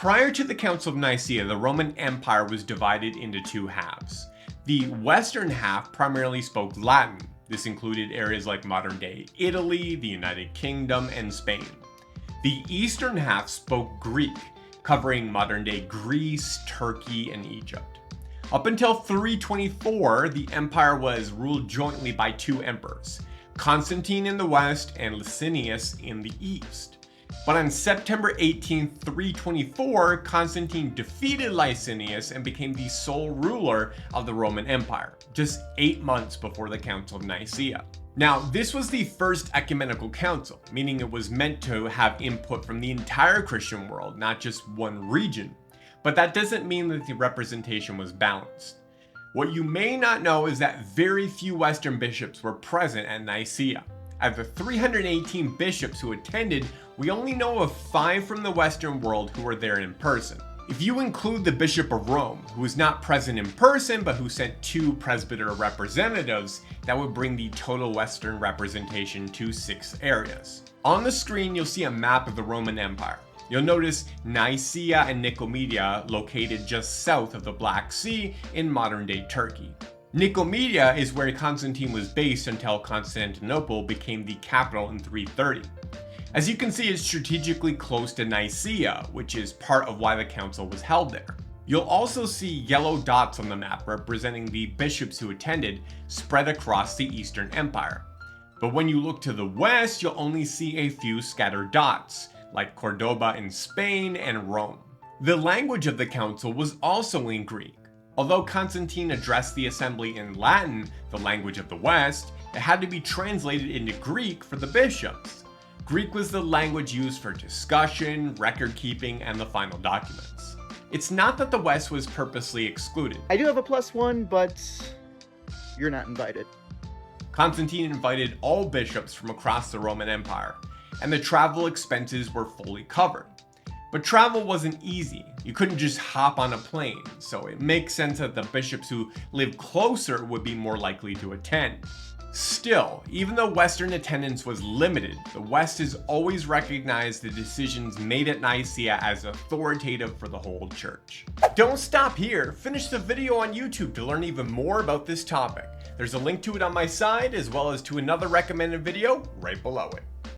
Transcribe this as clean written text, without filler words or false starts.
Prior to the Council of Nicaea, the Roman Empire was divided into two halves. The western half primarily spoke Latin. This included areas like modern-day Italy, the United Kingdom, and Spain. The eastern half spoke Greek, covering modern-day Greece, Turkey, and Egypt. Up until 324, the empire was ruled jointly by two emperors, Constantine in the west and Licinius in the east. But on September 18, 324, Constantine defeated Licinius and became the sole ruler of the Roman Empire, just 8 months before the Council of Nicaea. Now, this was the first ecumenical council, meaning it was meant to have input from the entire Christian world, not just one region. But that doesn't mean that the representation was balanced. What you may not know is that very few Western bishops were present at Nicaea. Of the 318 bishops who attended, we only know of 5 from the Western world who were there in person. If you include the Bishop of Rome, who was not present in person but who sent 2 presbyter representatives, that would bring the total Western representation to 6 areas. On the screen, you'll see a map of the Roman Empire. You'll notice Nicaea and Nicomedia located just south of the Black Sea in modern-day Turkey. Nicomedia is where Constantine was based until Constantinople became the capital in 330. As you can see, it's strategically close to Nicaea, which is part of why the council was held there. You'll also see yellow dots on the map representing the bishops who attended, spread across the Eastern Empire. But when you look to the west, you'll only see a few scattered dots, like Cordoba in Spain and Rome. The language of the council was also in Greek. Although Constantine addressed the assembly in Latin, the language of the West, it had to be translated into Greek for the bishops. Greek was the language used for discussion, record keeping, and the final documents. It's not that the West was purposely excluded. I do have a +1, but you're not invited. Constantine invited all bishops from across the Roman Empire, and the travel expenses were fully covered. But travel wasn't easy. You couldn't just hop on a plane, so it makes sense that the bishops who lived closer would be more likely to attend. Still, even though Western attendance was limited, the West has always recognized the decisions made at Nicaea as authoritative for the whole church. Don't stop here, finish the video on YouTube to learn even more about this topic. There's a link to it on my side, as well as to another recommended video right below it.